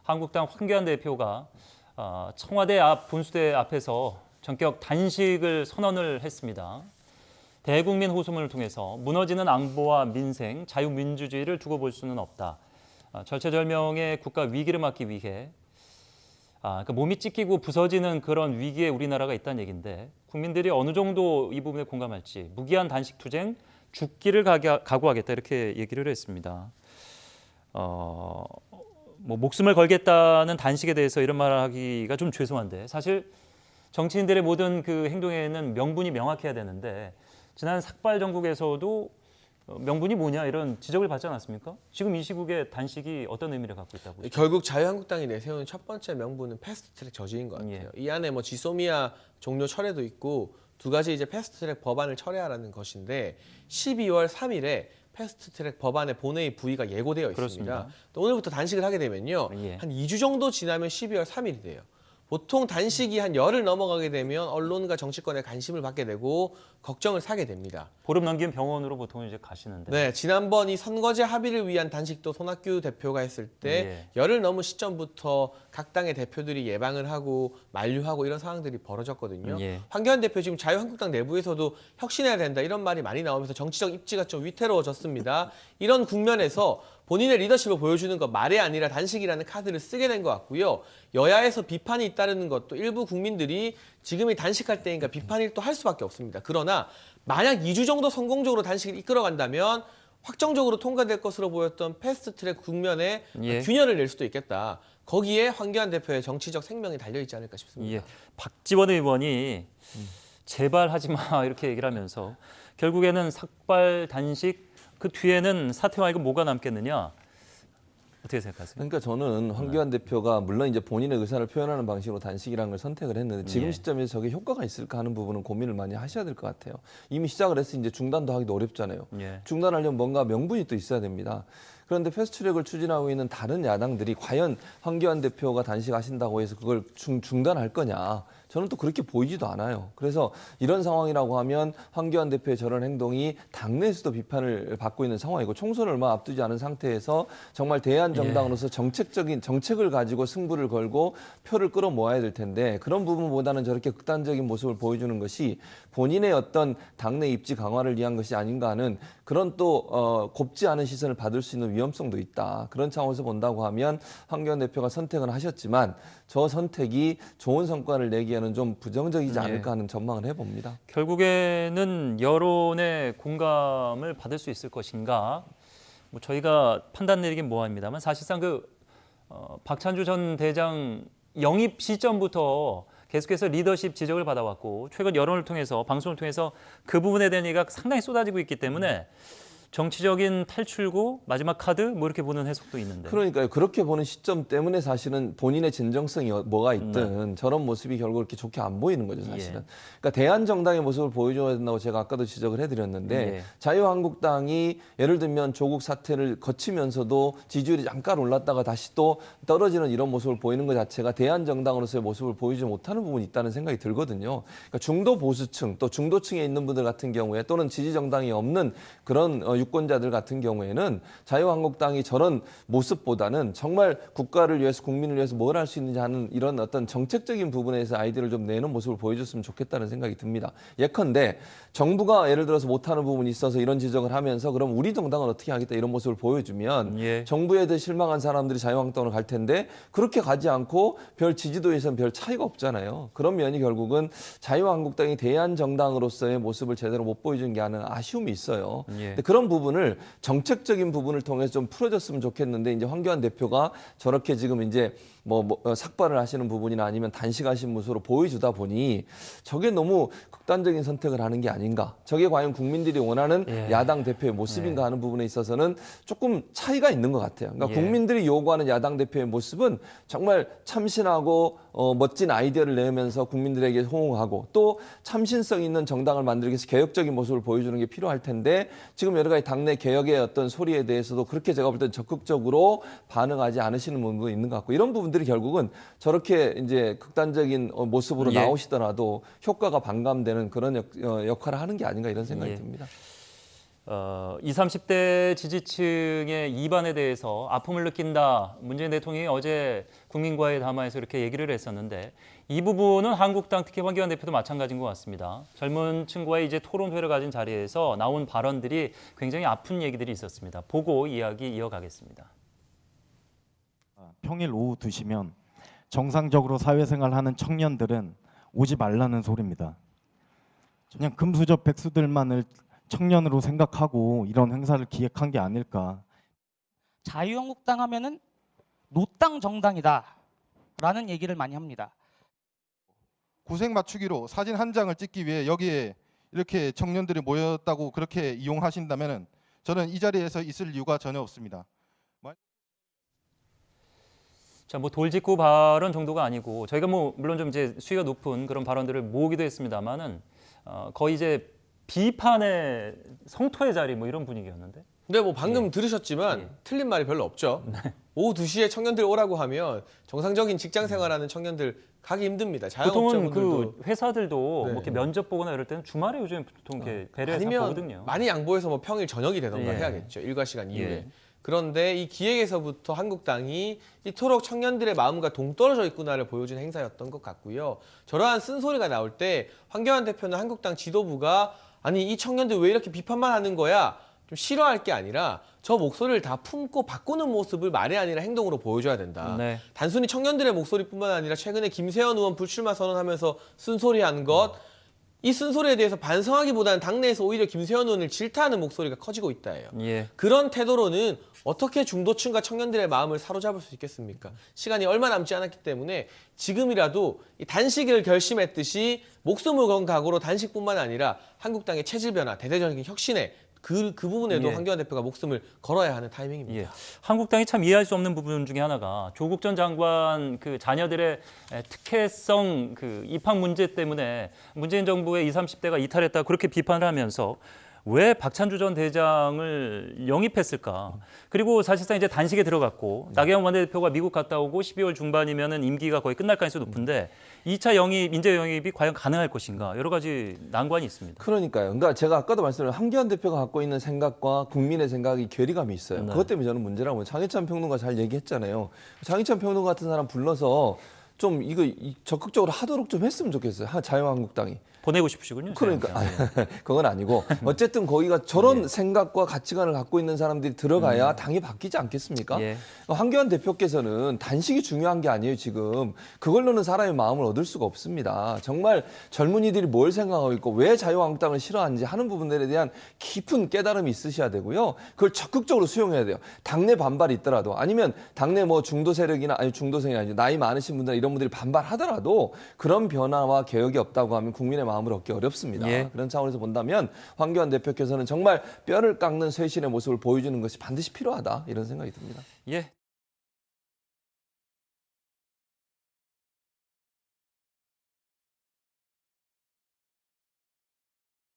한국당 황교안 대표가 청와대 앞 본수대 앞에서 전격 단식을 선언을 했습니다. 대국민 호소문을 통해서 무너지는 안보와 민생, 자유민주주의를 두고 볼 수는 없다. 절체절명의 국가 위기를 막기 위해 그러니까 몸이 찢기고 부서지는 그런 위기에 우리나라가 있다는 얘기인데 국민들이 어느 정도 이 부분에 공감할지 무기한 단식 투쟁, 죽기를 각오하겠다 이렇게 얘기를 했습니다. 목숨을 걸겠다는 단식에 대해서 이런 말을 하기가 좀 죄송한데 사실 정치인들의 모든 그 행동에는 명분이 명확해야 되는데 지난 삭발 정국에서도 명분이 뭐냐 이런 지적을 받지 않았습니까? 지금 이 시국에 단식이 어떤 의미를 갖고 있다고? 결국 자유한국당이 내세우는 첫 번째 명분은 패스트트랙 저지인 것 같아요. 예. 이 안에 뭐 지소미아 종료 철회도 있고 두 가지 이제 패스트트랙 법안을 철회하라는 것인데 12월 3일에 패스트트랙 법안의 본회의 부의가 예고되어 있습니다. 그렇습니다. 또 오늘부터 단식을 하게 되면요. 예. 한 2주 정도 지나면 12월 3일이 돼요. 보통 단식이 한 열흘 넘어가게 되면 언론과 정치권의 관심을 받게 되고 걱정을 사게 됩니다. 보름 넘기면 병원으로 보통 이제 가시는데. 네, 지난번 이 선거제 합의를 위한 단식도 손학규 대표가 했을 때 열흘 넘은 시점부터 각 당의 대표들이 예방을 하고 만류하고 이런 상황들이 벌어졌거든요. 예. 황교안 대표 지금 자유한국당 내부에서도 혁신해야 된다 이런 말이 많이 나오면서 정치적 입지가 좀 위태로워졌습니다. 이런 국면에서 본인의 리더십을 보여주는 것 말이 아니라 단식이라는 카드를 쓰게 된 것 같고요. 여야에서 비판이 잇따르는 것도 일부 국민들이 지금이 단식할 때인가 비판을 또 할 수밖에 없습니다. 그러나 만약 2주 정도 성공적으로 단식을 이끌어간다면 확정적으로 통과될 것으로 보였던 패스트트랙 국면에 균열을 낼 수도 있겠다. 거기에 황교안 대표의 정치적 생명이 달려있지 않을까 싶습니다. 예. 박지원 의원이 제발 하지 마 이렇게 얘기를 하면서 결국에는 삭발 단식 그 뒤에는 사퇴 말고 뭐가 남겠느냐? 어떻게 생각하세요? 그러니까 저는 황교안 대표가 물론 이제 본인의 의사를 표현하는 방식으로 단식이라는 걸 선택을 했는데 지금 시점에서 저게 효과가 있을까 하는 부분은 고민을 많이 하셔야 될 것 같아요. 이미 시작을 했으니 이제 중단도 하기도 어렵잖아요. 중단하려면 뭔가 명분이 또 있어야 됩니다. 그런데 패스트트랙을 추진하고 있는 다른 야당들이 과연 황교안 대표가 단식하신다고 해서 그걸 중단할 거냐? 저는 또 그렇게 보이지도 않아요. 그래서 이런 상황이라고 하면 황교안 대표의 저런 행동이 당내에서도 비판을 받고 있는 상황이고 총선을 얼마 앞두지 않은 상태에서 정말 대한정당으로서 정책적인 정책을 가지고 승부를 걸고 표를 끌어모아야 될 텐데 그런 부분보다는 저렇게 극단적인 모습을 보여주는 것이 본인의 어떤 당내 입지 강화를 위한 것이 아닌가 하는 그런 또 곱지 않은 시선을 받을 수 있는 위험성도 있다. 그런 차원에서 본다고 하면 황교안 대표가 선택은 하셨지만 저 선택이 좋은 성과를 내기에는 좀 부정적이지 않을까 하는 전망을 해봅니다. 결국에는 여론의 공감을 받을 수 있을 것인가? 뭐 저희가 판단 내리긴 뭐합니다만 사실상 박찬주 전 대장 영입 시점부터 계속해서 리더십 지적을 받아왔고 최근 여론을 통해서 방송을 통해서 그 부분에 대한 얘기가 상당히 쏟아지고 있기 때문에 정치적인 탈출구, 마지막 카드 뭐 이렇게 보는 해석도 있는데. 그러니까요. 그렇게 보는 시점 때문에 사실은 본인의 진정성이 뭐가 있든 저런 모습이 결국 그렇게 좋게 안 보이는 거죠, 사실은. 그러니까 대한정당의 모습을 보여줘야 된다고 제가 아까도 지적을 해드렸는데 자유한국당이 예를 들면 조국 사태를 거치면서도 지지율이 잠깐 올랐다가 다시 또 떨어지는 이런 모습을 보이는 것 자체가 대한정당으로서의 모습을 보이지 못하는 부분이 있다는 생각이 들거든요. 그러니까 중도 보수층 또 중도층에 있는 분들 같은 경우에 또는 지지정당이 없는 그런 유권자들 같은 경우에는 자유한국당이 저런 모습보다는 정말 국가를 위해서 국민을 위해서 뭘 할 수 있는지 하는 이런 어떤 정책적인 부분에서 아이디어를 좀 내는 모습을 보여줬으면 좋겠다는 생각이 듭니다. 예컨대 정부가 예를 들어서 못하는 부분이 있어서 이런 지적을 하면서 그럼 우리 정당은 어떻게 하겠다 이런 모습을 보여주면 정부에 대해 실망한 사람들이 자유한국당으로 갈 텐데 그렇게 가지 않고 별 지지도에서는 별 차이가 없잖아요. 그런 면이 결국은 자유한국당이 대한정당으로서의 모습을 제대로 못 보여준 게 하는 아쉬움이 있어요. 근데 그런 부분을 정책적인 부분을 통해서 좀 풀어줬으면 좋겠는데 이제 황교안 대표가 저렇게 지금 이제 삭발을 하시는 부분이나 아니면 단식하신 모습으로 보여주다 보니 저게 너무 극단적인 선택을 하는 게 아닌가. 저게 과연 국민들이 원하는 야당 대표의 모습인가 하는 부분에 있어서는 조금 차이가 있는 것 같아요. 그러니까 국민들이 요구하는 야당 대표의 모습은 정말 참신하고 멋진 아이디어를 내면서 국민들에게 호응하고 또 참신성 있는 정당을 만들기 위해서 개혁적인 모습을 보여주는 게 필요할 텐데 지금 여러 가지 당내 개혁의 어떤 소리에 대해서도 그렇게 제가 볼 땐 적극적으로 반응하지 않으시는 부분도 있는 것 같고 이런 부분들이 결국은 저렇게 이제 극단적인 모습으로 나오시더라도 효과가 반감되는 그런 역할을 하는 게 아닌가 이런 생각이 듭니다. 20, 30대 지지층의 이반에 대해서 아픔을 느낀다. 문재인 대통령이 어제 국민과의 담화에서 이렇게 얘기를 했었는데 이 부분은 한국당 특히 황교안 대표도 마찬가지인 것 같습니다. 젊은 층과의 이제 토론회를 가진 자리에서 나온 발언들이 굉장히 아픈 얘기들이 있었습니다. 보고 이야기 이어가겠습니다. 평일 오후 2시면 정상적으로 사회생활하는 청년들은 오지 말라는 소리입니다. 그냥 금수저 백수들만을 청년으로 생각하고 이런 행사를 기획한 게 아닐까. 자유한국당 하면은 노땅 정당이다라는 얘기를 많이 합니다. 구색 맞추기로 사진 한 장을 찍기 위해 여기에 이렇게 청년들이 모였다고 그렇게 이용하신다면 저는 이 자리에서 있을 이유가 전혀 없습니다. 자, 뭐 돌직구 발언 정도가 아니고 저희가 뭐 물론 좀 이제 수위가 높은 그런 발언들을 모으기도 했습니다만은 거의 이제 비판의 성토의 자리 뭐 이런 분위기였는데. 근데 뭐 방금 들으셨지만 틀린 말이 별로 없죠. 오후 2시에 청년들 오라고 하면 정상적인 직장 생활하는 청년들 가기 힘듭니다. 보통은 자영업자분들도 그 회사들도 네. 뭐 이렇게 면접 보거나 이럴 때는 주말에 요즘 보통 이렇게 배려해서 아니면 보거든요. 많이 양보해서 뭐 평일 저녁이 되던가 예. 해야겠죠. 일과 시간 이후에. 예. 그런데 이 기획에서부터 한국당이 이토록 청년들의 마음과 동떨어져 있구나를 보여준 행사였던 것 같고요. 저러한 쓴소리가 나올 때 황교안 대표는 한국당 지도부가 아니 이 청년들 왜 이렇게 비판만 하는 거야? 좀 싫어할 게 아니라 저 목소리를 다 품고 바꾸는 모습을 말이 아니라 행동으로 보여줘야 된다. 네. 단순히 청년들의 목소리뿐만 아니라 최근에 김세현 의원 불출마 선언하면서 쓴소리한 것, 이 쓴소리에 대해서 반성하기보다는 당내에서 오히려 김세현 의원을 질타하는 목소리가 커지고 있다예요. 예. 그런 태도로는 어떻게 중도층과 청년들의 마음을 사로잡을 수 있겠습니까? 시간이 얼마 남지 않았기 때문에 지금이라도 이 단식을 결심했듯이 목숨을 건 각오로 단식뿐만 아니라 한국당의 체질 변화, 대대적인 혁신에 그 부분에도 예. 황교안 대표가 목숨을 걸어야 하는 타이밍입니다. 예. 한국당이 참 이해할 수 없는 부분 중에 하나가 조국 전 장관 그 자녀들의 특혜성 그 입학 문제 때문에 문재인 정부의 20, 30대가 이탈했다 그렇게 비판을 하면서 왜 박찬주 전 대장을 영입했을까? 그리고 사실상 이제 단식에 들어갔고 나경원 원내대표가 미국 갔다 오고 12월 중반이면은 임기가 거의 끝날 가능성이 높은데 2차 영입, 인재 영입이 과연 가능할 것인가? 여러 가지 난관이 있습니다. 그러니까요. 그러니까 제가 아까도 말씀드린 황교안 대표가 갖고 있는 생각과 국민의 생각이 괴리감이 있어요. 네. 그것 때문에 저는 문제라고 봐요. 장희찬 평론가 잘 얘기했잖아요. 장희찬 평론가 같은 사람 불러서 좀 이거 적극적으로 하도록 좀 했으면 좋겠어요. 자유한국당이. 보내고 싶으시군요. 그러니까 제가. 그건 아니고 어쨌든 거기가 저런 생각과 가치관을 갖고 있는 사람들이 들어가야 당이 바뀌지 않겠습니까? 예. 황교안 대표께서는 단식이 중요한 게 아니에요. 지금 그걸로는 사람의 마음을 얻을 수가 없습니다. 정말 젊은이들이 뭘 생각하고 있고 왜 자유한국당을 싫어하는지 하는 부분들에 대한 깊은 깨달음이 있으셔야 되고요. 그걸 적극적으로 수용해야 돼요. 당내 반발이 있더라도 아니면 당내 뭐 중도 세력이나 아니 중도세력이 아니죠. 나이 많으신 분들 이런 분들이 반발하더라도 그런 변화와 개혁이 없다고 하면 국민의 마음을 얻기 어렵습니다. 예. 그런 차원에서 본다면 황교안 대표께서는 정말 뼈를 깎는 쇄신의 모습을 보여주는 것이 반드시 필요하다 이런 생각이 듭니다. 예.